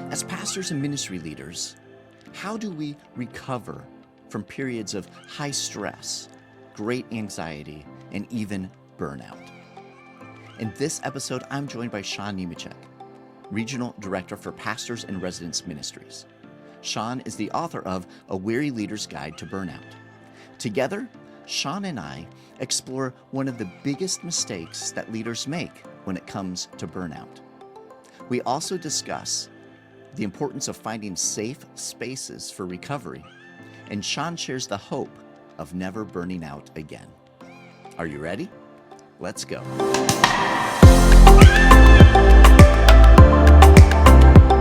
As pastors and ministry leaders, how do we recover from periods of high stress, great anxiety, and even burnout? In this episode, I'm joined by Sean Nemecek, Regional Director for Pastor-in-Residence Ministries. Sean is the author of A Weary Leader's Guide to Burnout. Together, Sean and I explore one of the biggest mistakes that leaders make when it comes to burnout. We also discuss the importance of finding safe spaces for recovery, and Sean shares the hope of never burning out again. Are you ready? Let's go.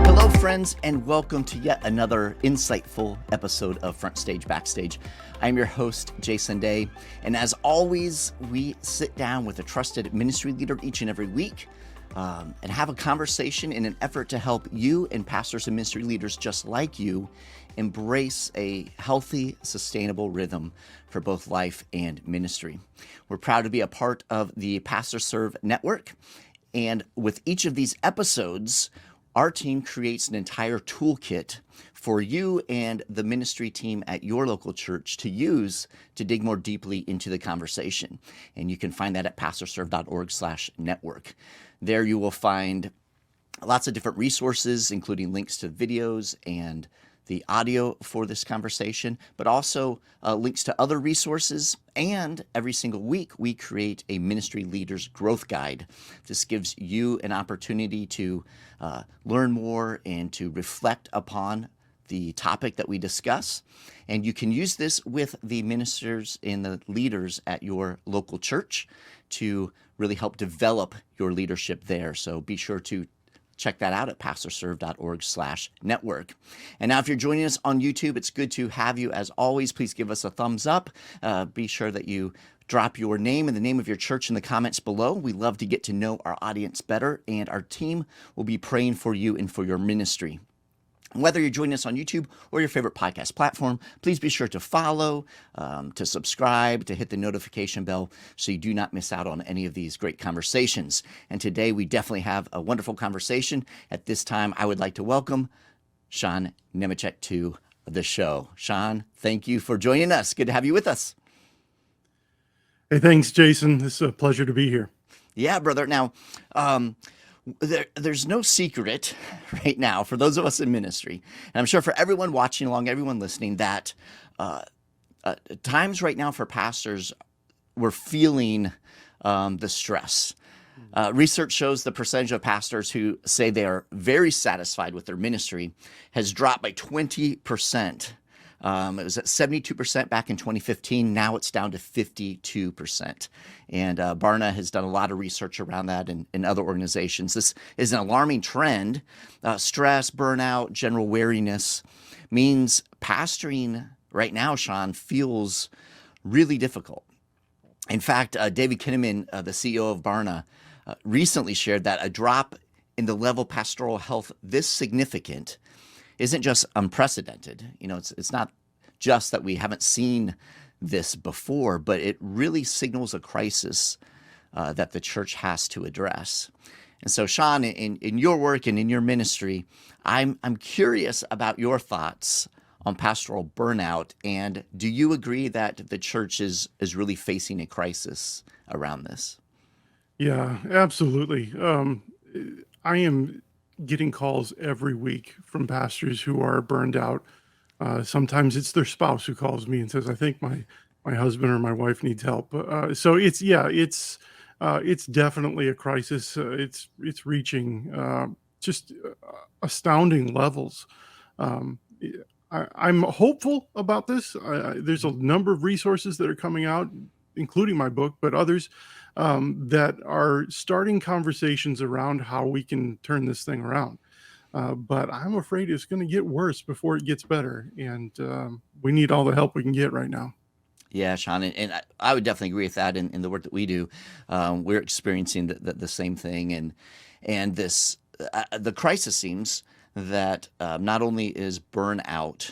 Hello, friends, and welcome to yet another insightful episode of FrontStage BackStage. I'm your host, Jason Daye, and as always, we sit down with a trusted ministry leader each and every week and have a conversation in an effort to help you and pastors and ministry leaders just like you embrace a healthy, sustainable rhythm for both life and ministry. We're proud to be a part of the Pastor Serve Network, and with each of these episodes, our team creates an entire toolkit for you and the ministry team at your local church to use to dig more deeply into the conversation. And you can find that at pastorserve.org/network. There you will find lots of different resources, including links to videos and the audio for this conversation, but also links to other resources. And every single week, we create a ministry leader's growth guide. This gives you an opportunity to learn more and to reflect upon the topic that we discuss. And you can use this with the ministers and the leaders at your local church to really help develop your leadership there. So be sure to check that out at pastorserve.org/network. And now if you're joining us on YouTube, it's good to have you. As always, please give us a thumbs up. Be sure that you drop your name and the name of your church in the comments below. We love to get to know our audience better, and our team will be praying for you and for your ministry. Whether you're joining us on YouTube or your favorite podcast platform, please be sure to follow, to subscribe, to hit the notification bell so you do not miss out on any of these great conversations. And today we definitely have a wonderful conversation. At this time, I would like to welcome Sean Nemecek to the show. Sean, thank you for joining us. Good to have you with us. Hey, thanks, Jason. It's a pleasure to be here. Yeah, brother. Now, there's no secret right now for those of us in ministry, and I'm sure for everyone watching along, everyone listening, that times right now for pastors, we're feeling the stress. Research shows the percentage of pastors who say they are very satisfied with their ministry has dropped by 20%. It was at 72% back in 2015. Now it's down to 52%. And Barna has done a lot of research around that and other organizations. This is an alarming trend. Stress, burnout, general weariness means pastoring right now, Sean, feels really difficult. In fact, David Kinnaman, the CEO of Barna, recently shared that a drop in the level of pastoral health this significant isn't just unprecedented. You know, it's not just that we haven't seen this before, but it really signals a crisis that the church has to address. And so, Sean, in your work and in your ministry, I'm curious about your thoughts on pastoral burnout. And do you agree that the church is really facing a crisis around this? Yeah, absolutely. I am getting calls every week from pastors who are burned out. Sometimes it's their spouse who calls me and says, "I think my husband or my wife needs help." So it's definitely a crisis. It's reaching just astounding levels. I'm hopeful about this. There's a number of resources that are coming out, including my book, but others that are starting conversations around how we can turn this thing around. But I'm afraid it's going to get worse before it gets better. And we need all the help we can get right now. Yeah, Sean, and I would definitely agree with that in the work that we do. We're experiencing the same thing. And this the crisis seems that not only is burnout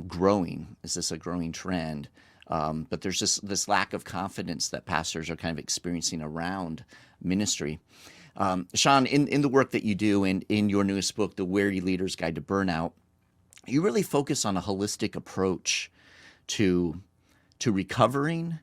growing, is this a growing trend, but there's just this lack of confidence that pastors are kind of experiencing around ministry. Sean, in the work that you do and in your newest book, The Weary Leader's Guide to Burnout, you really focus on a holistic approach to recovering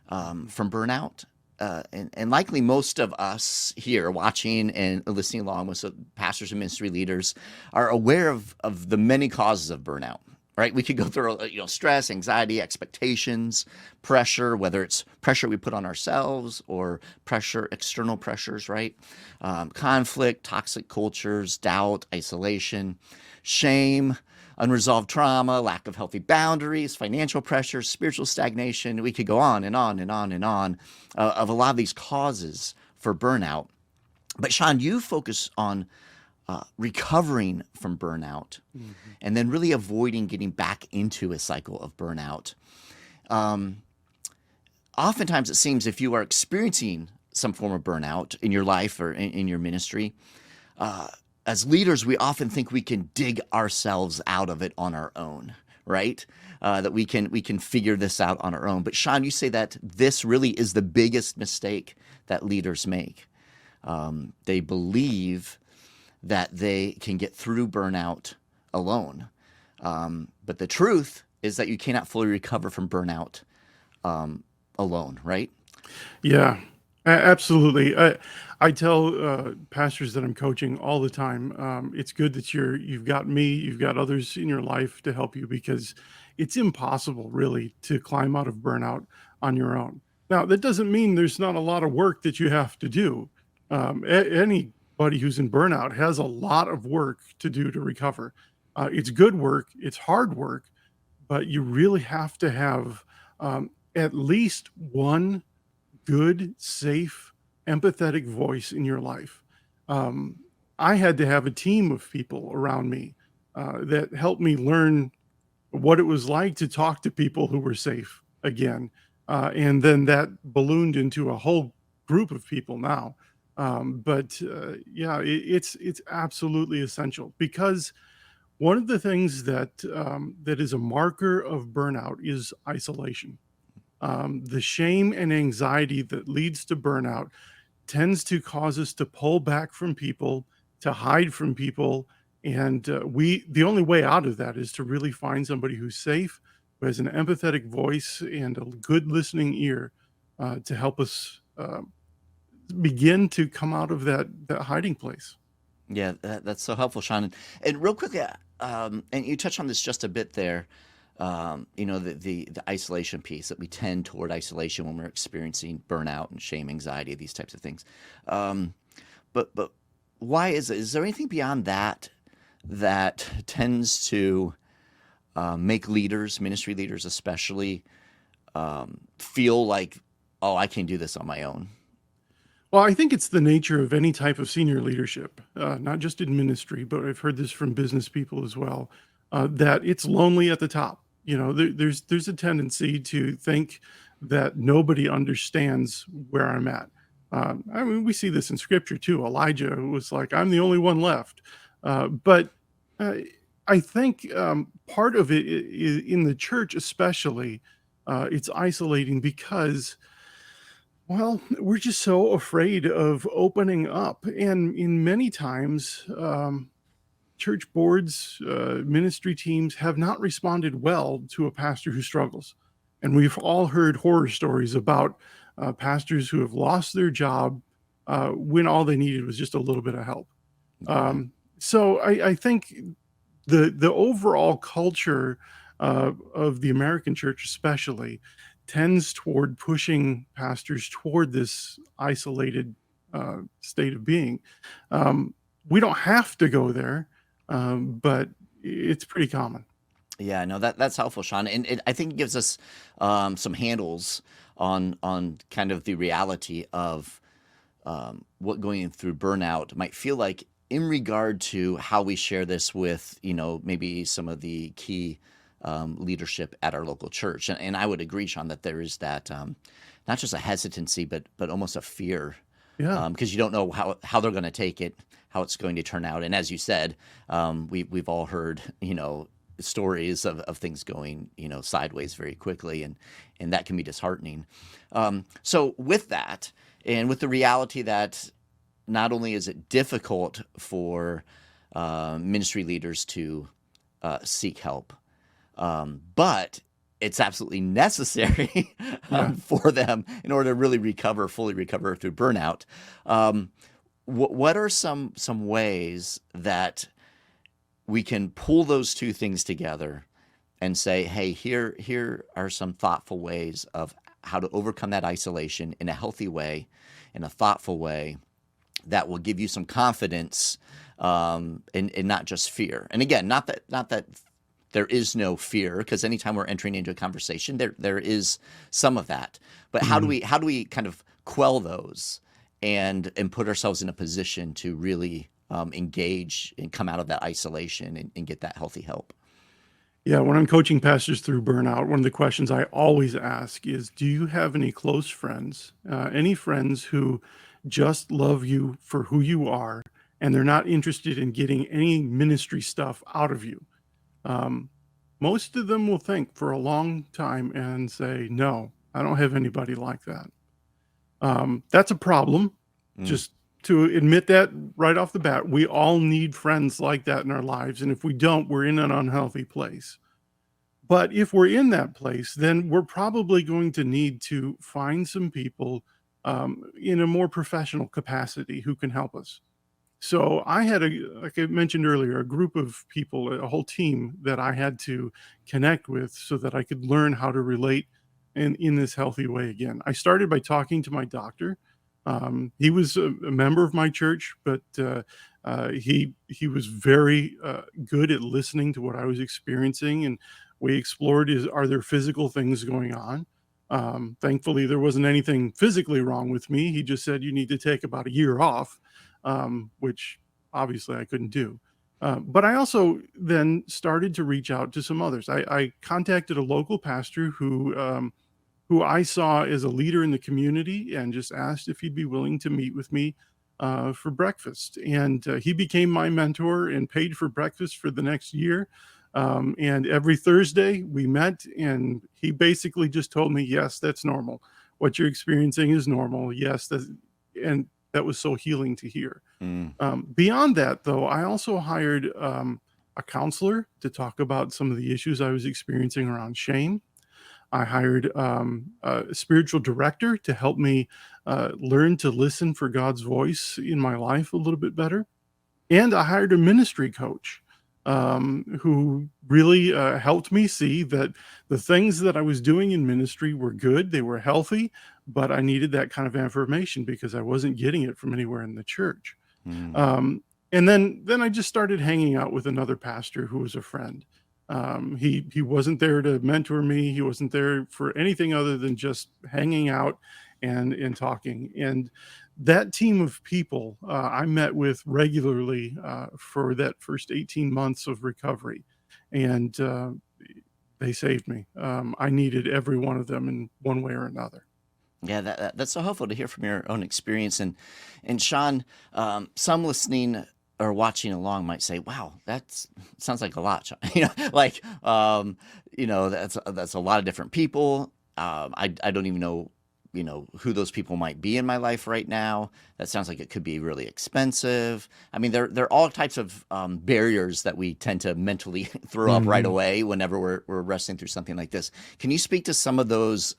from burnout. And likely most of us here watching and listening along with pastors and ministry leaders are aware of the many causes of burnout, right? We could go through, stress, anxiety, expectations, pressure, whether it's pressure we put on ourselves or external pressures, right? Conflict, toxic cultures, doubt, isolation, shame, unresolved trauma, lack of healthy boundaries, financial pressures, spiritual stagnation. We could go on and on and on and on of a lot of these causes for burnout. But Sean, you focus on recovering from burnout and then really avoiding getting back into a cycle of burnout. Oftentimes it seems if you are experiencing some form of burnout in your life or in your ministry, as leaders, we often think we can dig ourselves out of it on our own, right? That we can figure this out on our own. But Sean, you say that this really is the biggest mistake that leaders make. They believe that they can get through burnout alone. But the truth is that you cannot fully recover from burnout alone, right? Yeah, absolutely. I tell pastors that I'm coaching all the time, it's good that you've got me, you've got others in your life to help you, because it's impossible really to climb out of burnout on your own. Now, that doesn't mean there's not a lot of work that you have to do. Anybody who's in burnout has a lot of work to do to recover. It's good work, it's hard work, but you really have to have at least one good, safe, empathetic voice in your life. I had to have a team of people around me that helped me learn what it was like to talk to people who were safe again. And then that ballooned into a whole group of people now. It's absolutely essential, because one of the things that is a marker of burnout is isolation. The shame and anxiety that leads to burnout tends to cause us to pull back from people, to hide from people. And the only way out of that is to really find somebody who's safe, who has an empathetic voice and a good listening ear to help us begin to come out of that hiding place. Yeah, that's so helpful, Sean. And real quickly, and you touched on this just a bit there, the isolation piece, that we tend toward isolation when we're experiencing burnout and shame, anxiety, these types of things. But why is it? Is there anything beyond that tends to make leaders, ministry leaders especially, feel like, oh, I can do this on my own? Well, I think it's the nature of any type of senior leadership, not just in ministry, but I've heard this from business people as well, that it's lonely at the top. There's a tendency to think that nobody understands where I'm at. We see this in scripture too. Elijah was like, I'm the only one left. But I think part of it is in the church, especially, it's isolating because, well, we're just so afraid of opening up. And in many times, church boards, ministry teams have not responded well to a pastor who struggles. And we've all heard horror stories about pastors who have lost their job when all they needed was just a little bit of help. So I think the overall culture of the American church especially tends toward pushing pastors toward this isolated state of being. We don't have to go there, but it's pretty common. Yeah, no, that's helpful, Sean, and I think it gives us some handles on kind of the reality of what going through burnout might feel like in regard to how we share this with maybe some of the key leadership at our local church, and I would agree, Sean, that there is that not just a hesitancy, but almost a fear, because you don't know how they're going to take it, how it's going to turn out, and as you said, we've all heard stories of things going sideways very quickly, and that can be disheartening. So with that, and with the reality that not only is it difficult for ministry leaders to seek help, but it's absolutely necessary Yeah. for them in order to really fully recover through burnout. What are some ways that we can pull those two things together and say, hey, here are some thoughtful ways of how to overcome that isolation in a healthy way, in a thoughtful way that will give you some confidence, and not just fear. And again, not that there is no fear, because anytime we're entering into a conversation, there is some of that. But how do we kind of quell those and put ourselves in a position to really engage and come out of that isolation and get that healthy help? Yeah, when I'm coaching pastors through burnout, one of the questions I always ask is, do you have any close friends, any friends who just love you for who you are, and they're not interested in getting any ministry stuff out of you? Most of them will think for a long time and say, no, I don't have anybody like that. That's a problem. Just to admit that right off the bat, we all need friends like that in our lives. And if we don't, we're in an unhealthy place. But if we're in that place, then we're probably going to need to find some people in a more professional capacity who can help us. So I had, like I mentioned earlier, a group of people, a whole team that I had to connect with so that I could learn how to relate in this healthy way again. I started by talking to my doctor. He was a member of my church, but he was very good at listening to what I was experiencing, and we explored: are there physical things going on? Thankfully, there wasn't anything physically wrong with me. He just said you need to take about a year off, which obviously I couldn't do. But I also then started to reach out to some others. I contacted a local pastor who I saw as a leader in the community, and just asked if he'd be willing to meet with me for breakfast. And he became my mentor and paid for breakfast for the next year. And every Thursday we met, and he basically just told me, yes, that's normal. What you're experiencing is normal. Yes. And that was so healing to hear. Beyond that, though, I also hired a counselor to talk about some of the issues I was experiencing around shame. I hired a spiritual director to help me learn to listen for God's voice in my life a little bit better. And I hired a ministry coach who really helped me see that the things that I was doing in ministry were good, they were healthy, but I needed that kind of affirmation because I wasn't getting it from anywhere in the church. And then I just started hanging out with another pastor who was a friend. He wasn't there to mentor me. He wasn't there for anything other than just hanging out and talking. And that team of people I met with regularly for that first 18 months of recovery. And they saved me. I needed every one of them in one way or another. Yeah, that's so helpful to hear from your own experience. And Sean, some listening or watching along might say, "Wow, that sounds like a lot." Sean." That's a lot of different people. I don't even know, who those people might be in my life right now. That sounds like it could be really expensive. I mean, there are all types of barriers that we tend to mentally throw up right away whenever we're wrestling through something like this. Can you speak to some of those,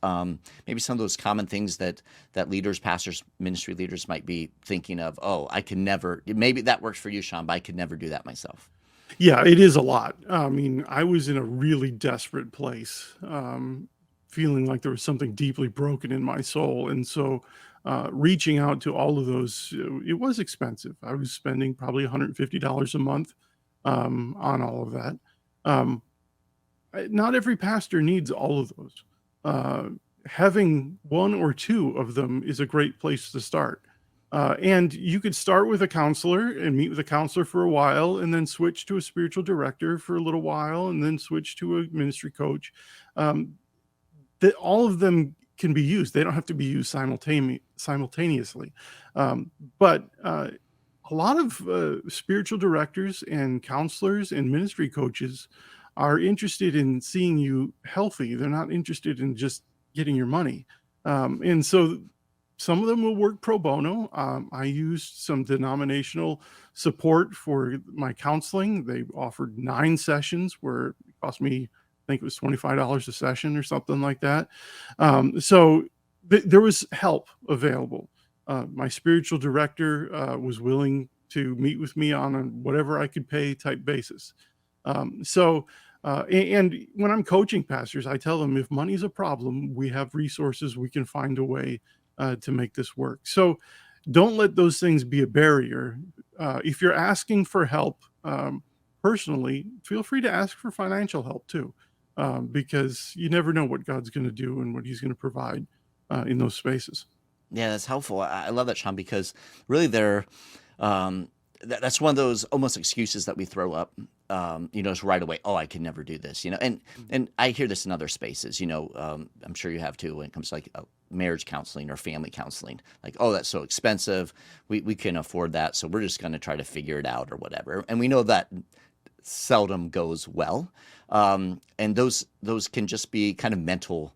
maybe some of those common things that leaders, pastors, ministry leaders might be thinking of? Oh, I can never. Maybe that works for you, Sean, but I could never do that myself. Yeah, it is a lot. I mean, I was in a really desperate place, feeling like there was something deeply broken in my soul. And so reaching out to all of those, it was expensive. I was spending probably $150 a month on all of that. Not every pastor needs all of those. Having one or two of them is a great place to start. And you could start with a counselor and meet with a counselor for a while, and then switch to a spiritual director for a little while, and then switch to a ministry coach. That all of them can be used. They don't have to be used simultaneously. But a lot of spiritual directors and counselors and ministry coaches are interested in seeing you healthy. They're not interested in just getting your money. And so Some of them will work pro bono. I used some denominational support for my counseling. They offered 9 sessions where it cost me, I think it was $25 a session or something like that. So there was help available. My spiritual director was willing to meet with me on a whatever I could pay type basis. And when I'm coaching pastors, I tell them if money's a problem, we have resources, we can find a way to make this work. So don't let those things be a barrier. If you're asking for help personally, feel free to ask for financial help too, because you never know what God's going to do and what He's going to provide in those spaces. Yeah, that's helpful. I love that, Sean, because really that's one of those almost excuses that we throw up, just right away. Oh, I can never do this, and I hear this in other spaces, I'm sure you have too, when it comes to like marriage counseling or family counseling, like, oh, that's so expensive. We can't afford that. So we're just going to try to figure it out or whatever. And we know that seldom goes well. And those can just be kind of mental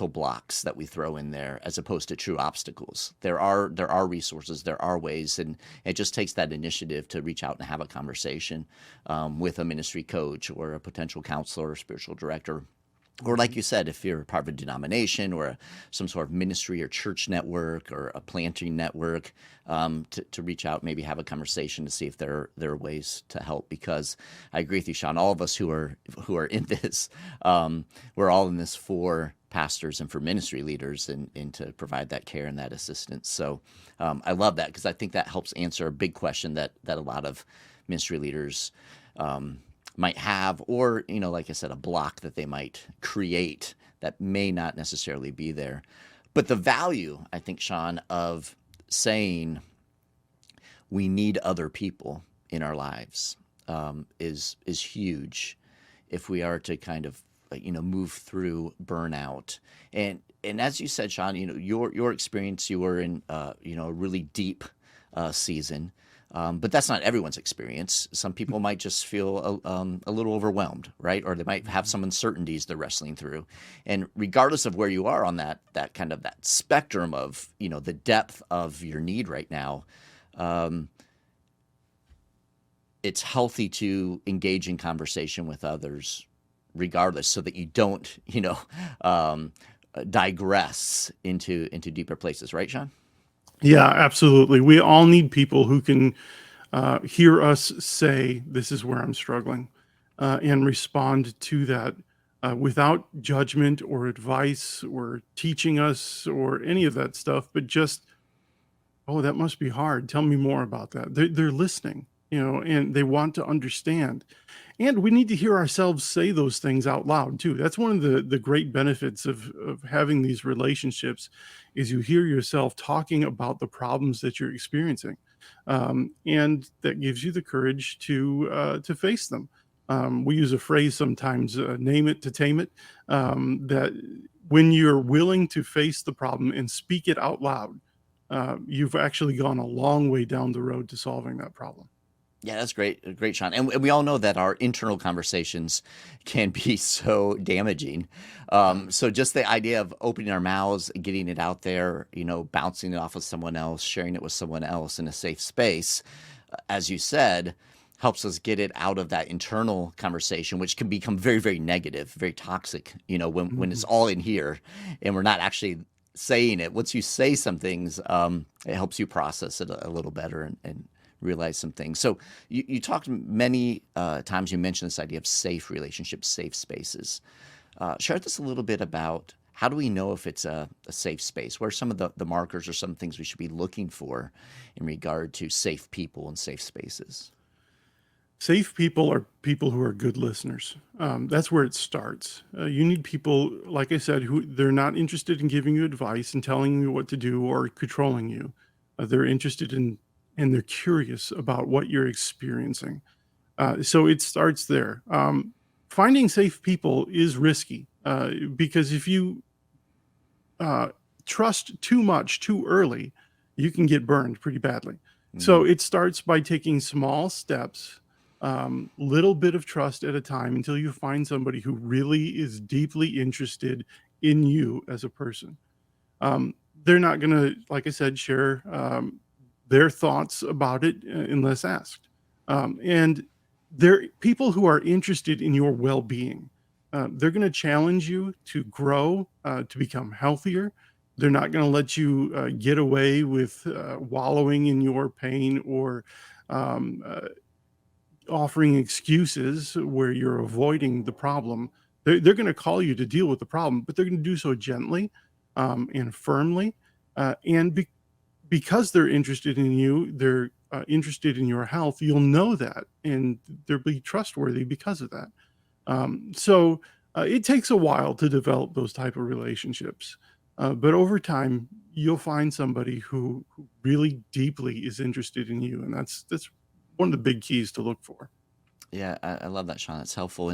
blocks that we throw in there as opposed to true obstacles. There are resources, there are ways, and it just takes that initiative to reach out and have a conversation with a ministry coach or a potential counselor or spiritual director. Or like you said, if you're part of a denomination or some sort of ministry or church network or a planting network, to reach out, maybe have a conversation to see if there are ways to help. Because I agree with you, Sean. All of us who are in this, we're all in this for pastors and for ministry leaders, and to provide that care and that assistance. So I love that, because I think that helps answer a big question that a lot of ministry leaders might have, or, like I said, a block that they might create that may not necessarily be there. But the value, I think, Sean, of saying we need other people in our lives is huge if we are to kind of move through burnout. And as you said, Sean, your experience, you were in a really deep season. But that's not everyone's experience. Some people might just feel a little overwhelmed, right? Or they might have some uncertainties they're wrestling through. And regardless of where you are on that kind of that spectrum of, the depth of your need right now, it's healthy to engage in conversation with others regardless, so that you don't, digress into deeper places, right, Sean? Yeah, absolutely. We all need people who can hear us say, this is where I'm struggling, and respond to that without judgment or advice or teaching us or any of that stuff, but just, oh, that must be hard. Tell me more about that. They're listening, and they want to understand. And we need to hear ourselves say those things out loud too. That's one of the great benefits of having these relationships, is you hear yourself talking about the problems that you're experiencing, and that gives you the courage to face them. We use a phrase sometimes, "Name it to tame it." That when you're willing to face the problem and speak it out loud, you've actually gone a long way down the road to solving that problem. Yeah, that's great, Sean. And we all know that our internal conversations can be so damaging. So just the idea of opening our mouths, getting it out there, bouncing it off of someone else, sharing it with someone else in a safe space, as you said, helps us get it out of that internal conversation, which can become very, very negative, very toxic, when it's all in here and we're not actually saying it. Once you say some things, it helps you process it a little better and realize some things. So you talked many times, you mentioned this idea of safe relationships, safe spaces. Share with us a little bit about, how do we know if it's a safe space? What are some of the markers or some things we should be looking for in regard to safe people and safe spaces? Safe people are people who are good listeners. That's where it starts. You need people, like I said, who they're not interested in giving you advice and telling you what to do or controlling you. They're interested in, and they're curious about what you're experiencing. So it starts there. Finding safe people is risky, because if you trust too much too early, you can get burned pretty badly. So it starts by taking small steps, little bit of trust at a time, until you find somebody who really is deeply interested in you as a person. they're not going to, like I said, share their thoughts about it unless asked. And they're people who are interested in your well-being. They're going to challenge you to grow, to become healthier. They're not going to let you get away with wallowing in your pain or um, uh, offering excuses where you're avoiding the problem. They're going to call you to deal with the problem, but they're going to do so gently and firmly. And because they're interested in you, they're interested in your health, you'll know that, and they'll be trustworthy because of that. So it takes a while to develop those type of relationships. But over time, you'll find somebody who really deeply is interested in you. And that's one of the big keys to look for. Yeah, I love that, Sean. That's helpful,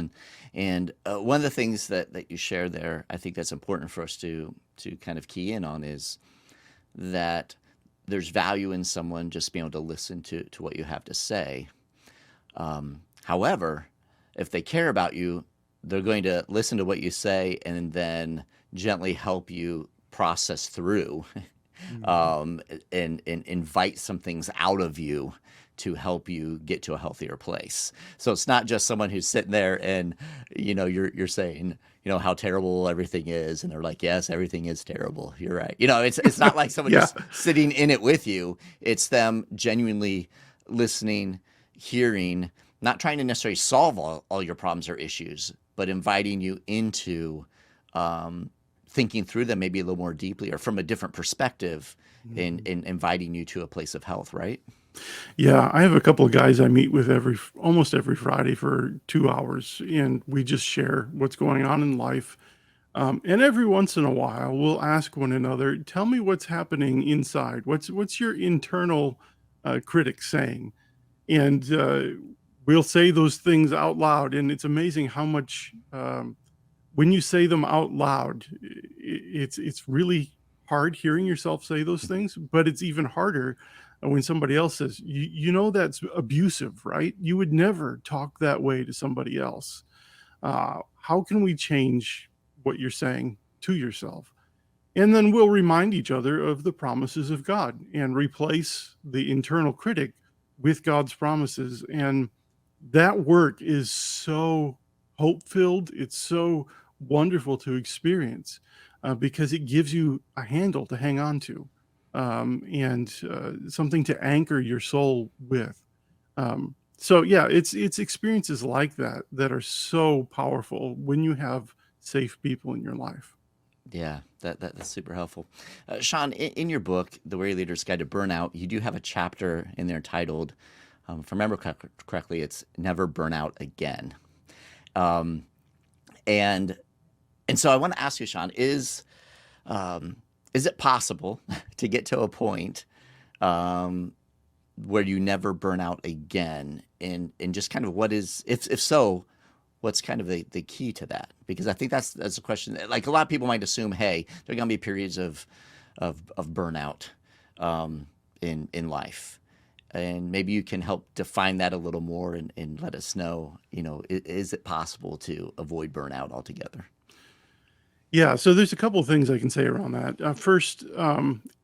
and one of the things that you share there, I think that's important for us to kind of key in on is that there's value in someone just being able to listen to what you have to say. However, if they care about you, they're going to listen to what you say and then gently help you process through and invite some things out of you to help you get to a healthier place. So it's not just someone who's sitting there and, you're saying, how terrible everything is. And they're like, yes, everything is terrible. You're right. It's not like someone Yeah. just sitting in it with you. It's them genuinely listening, hearing, not trying to necessarily solve all your problems or issues, but inviting you into thinking through them maybe a little more deeply or from a different perspective in inviting you to a place of health, right? Yeah, I have a couple of guys I meet with almost every Friday for 2 hours, and we just share what's going on in life. And every once in a while, we'll ask one another, "Tell me what's happening inside. What's your internal critic saying?" And we'll say those things out loud, and it's amazing how much when you say them out loud, it's really hard hearing yourself say those things, but it's even harder when somebody else says, that's abusive, right? You would never talk that way to somebody else. How can we change what you're saying to yourself? And then we'll remind each other of the promises of God and replace the internal critic with God's promises. And that work is so hope filled. It's so wonderful to experience because it gives you a handle to hang on to and something to anchor your soul with. So yeah, it's experiences like that are so powerful when you have safe people in your life. Yeah, that's super helpful. Sean, in your book, The Weary Leader's Guide to Burnout, you do have a chapter in there titled, if I remember correctly, it's Never Burnout Again. And so I want to ask you, Sean, is it possible to get to a point where you never burn out again? And just kind of what is, if so, what's kind of the key to that? Because I think that's a question. Like a lot of people might assume, hey, there are going to be periods of burnout in life. And maybe you can help define that a little more and let us know, is it possible to avoid burnout altogether? Yeah, so there's a couple of things I can say around that. First,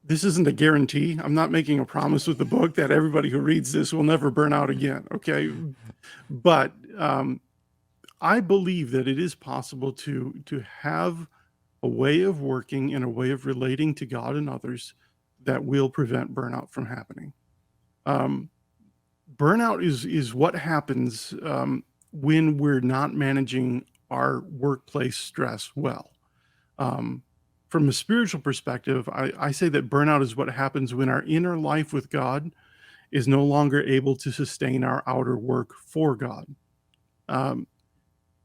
this isn't a guarantee. I'm not making a promise with the book that everybody who reads this will never burn out again. Okay, but I believe that it is possible to have a way of working and a way of relating to God and others that will prevent burnout from happening. Um, Burnout is what happens when we're not managing our workplace stress well. Um, from a spiritual perspective, I say that burnout is what happens when our inner life with God is no longer able to sustain our outer work for God. Um,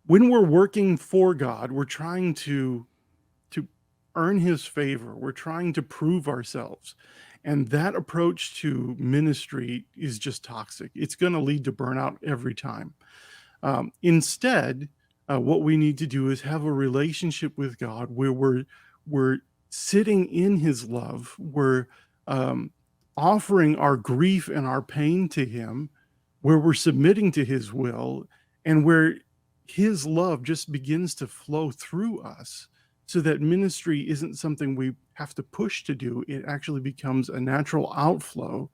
when we're working for God, we're trying to earn his favor. We're trying to prove ourselves. And that approach to ministry is just toxic. It's going to lead to burnout every time. Instead, what we need to do is have a relationship with God where we're sitting in his love. We're offering our grief and our pain to him, where we're submitting to his will, and where his love just begins to flow through us so that ministry isn't something we have to push to do. It actually becomes a natural outflow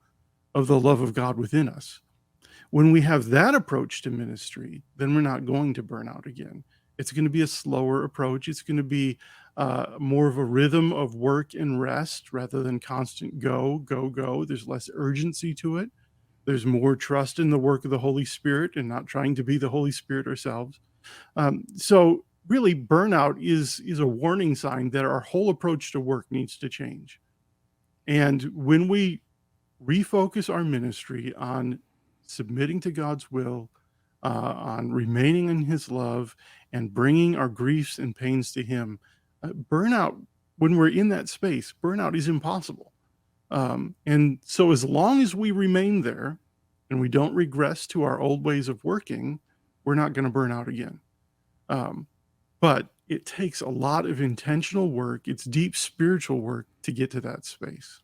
of the love of God within us. When we have that approach to ministry, then we're not going to burn out again. It's going to be a slower approach. It's going to be more of a rhythm of work and rest rather than constant go, go, go. There's less urgency to it. There's more trust in the work of the Holy Spirit and not trying to be the Holy Spirit ourselves. So really, burnout is a warning sign that our whole approach to work needs to change. And when we refocus our ministry on submitting to God's will, on remaining in his love, and bringing our griefs and pains to him, burnout, when we're in that space, burnout is impossible. And so as long as we remain there and we don't regress to our old ways of working, we're not going to burn out again. But it takes a lot of intentional work. It's deep spiritual work to get to that space.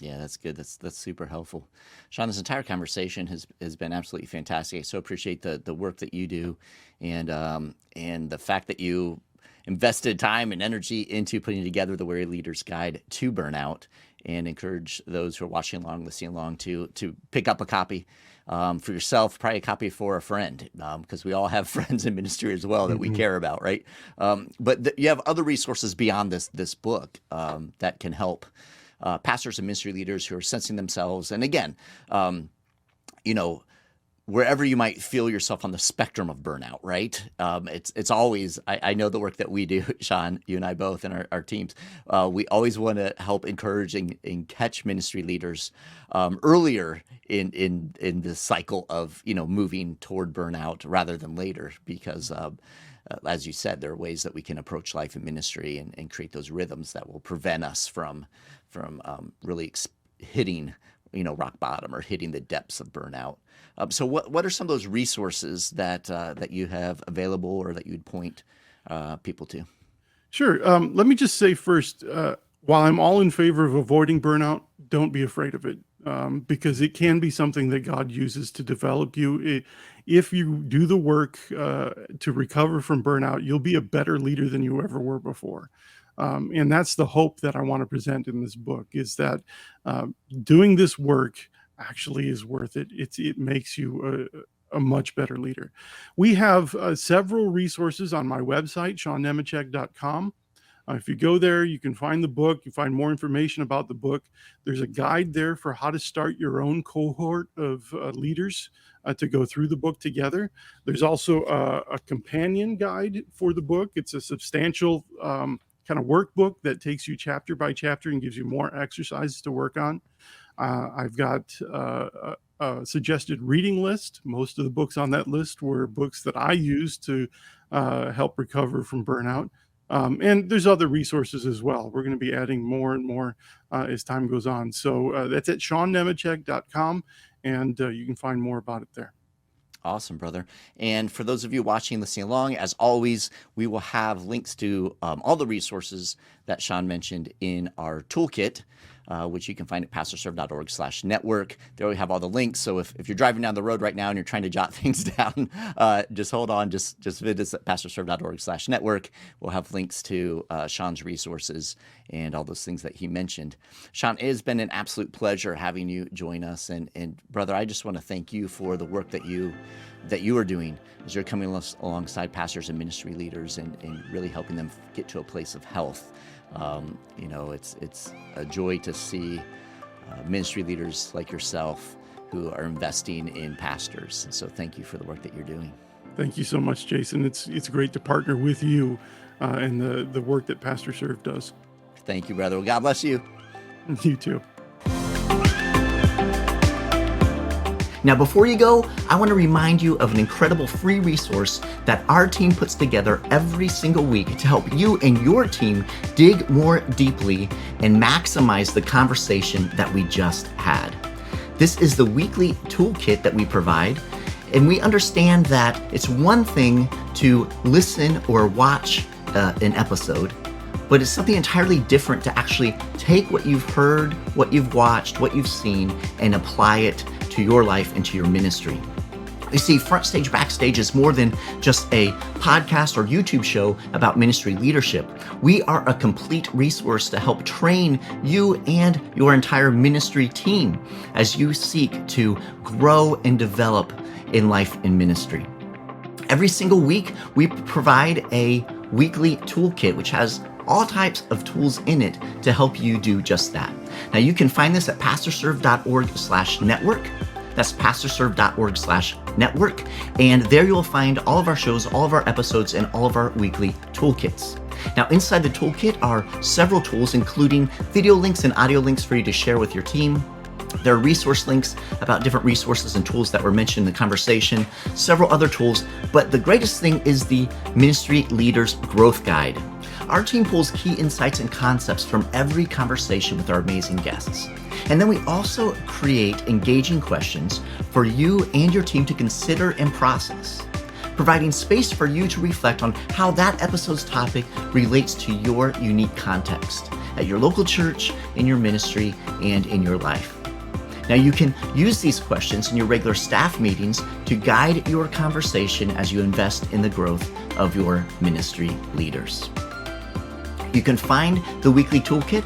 Yeah, that's good. That's super helpful. Sean, this entire conversation has been absolutely fantastic. I so appreciate the work that you do and the fact that you invested time and energy into putting together the Weary Leader's Guide to Burnout, and encourage those who are watching along, listening along to pick up a copy for yourself, probably a copy for a friend, because we all have friends in ministry as well that we care about, right? But you have other resources beyond this book that can help pastors and ministry leaders who are sensing themselves. And again, wherever you might feel yourself on the spectrum of burnout, right? It's always, I know the work that we do, Sean, you and I both, and our teams, we always want to help encourage and catch ministry leaders earlier in the cycle of, moving toward burnout rather than later, because as you said, there are ways that we can approach life and ministry and create those rhythms that will prevent us from really hitting, rock bottom or hitting the depths of burnout. So what are some of those resources that you have available or that you'd point people to? Sure. Let me just say first, while I'm all in favor of avoiding burnout, don't be afraid of it, because it can be something that God uses to develop you. If you do the work to recover from burnout, you'll be a better leader than you ever were before. And that's the hope that I want to present in this book, is that doing this work actually is worth it. It makes you a much better leader. We have several resources on my website, SeanNemecek.com. If you go there, you can find the book. You find more information about the book. There's a guide there for how to start your own cohort of leaders to go through the book together. There's also a companion guide for the book. It's a substantial kind of workbook that takes you chapter by chapter and gives you more exercises to work on. I've got a suggested reading list. Most of the books on that list were books that I used to help recover from burnout. And there's other resources as well. We're going to be adding more and more as time goes on. So that's at SeanNemecek.com, and you can find more about it there. Awesome, brother. And for those of you watching, listening along, as always, we will have links to all the resources that Sean mentioned in our toolkit, which you can find at pastorserve.org/network. There we have all the links. So if you're driving down the road right now and you're trying to jot things down, just hold on. Just visit us at pastorserve.org/network. We'll have links to Sean's resources and all those things that he mentioned. Sean, it has been an absolute pleasure having you join us. And brother, I just want to thank you for the work that you are doing as you're coming alongside pastors and ministry leaders and really helping them get to a place of health. It's a joy to see ministry leaders like yourself who are investing in pastors. And so thank you for the work that you're doing. Thank you so much, Jason. It's great to partner with you and the work that Pastor Serve does. Thank you, brother. Well, God bless you. You too. Now, before you go, I want to remind you of an incredible free resource that our team puts together every single week to help you and your team dig more deeply and maximize the conversation that we just had. This is the weekly toolkit that we provide, and we understand that it's one thing to listen or watch an episode, but it's something entirely different to actually take what you've heard, what you've watched, what you've seen, and apply it to your life and to your ministry. You see, FrontStage BackStage is more than just a podcast or YouTube show about ministry leadership. We are a complete resource to help train you and your entire ministry team as you seek to grow and develop in life and ministry. Every single week, we provide a weekly toolkit, which has all types of tools in it to help you do just that. Now, you can find this at pastorserve.org/network. That's pastorserve.org/network. And there you'll find all of our shows, all of our episodes, and all of our weekly toolkits. Now, inside the toolkit are several tools, including video links and audio links for you to share with your team. There are resource links about different resources and tools that were mentioned in the conversation, several other tools, but the greatest thing is the Ministry Leaders Growth Guide. Our team pulls key insights and concepts from every conversation with our amazing guests. And then we also create engaging questions for you and your team to consider and process, providing space for you to reflect on how that episode's topic relates to your unique context at your local church, in your ministry, and in your life. Now, you can use these questions in your regular staff meetings to guide your conversation as you invest in the growth of your ministry leaders. You can find the weekly toolkit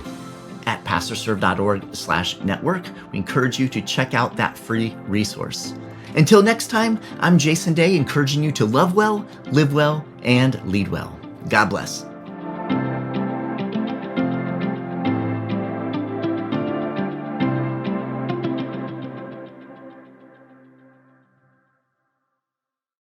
at pastorserve.org/network. We encourage you to check out that free resource. Until next time, I'm Jason Daye, encouraging you to love well, live well, and lead well. God bless.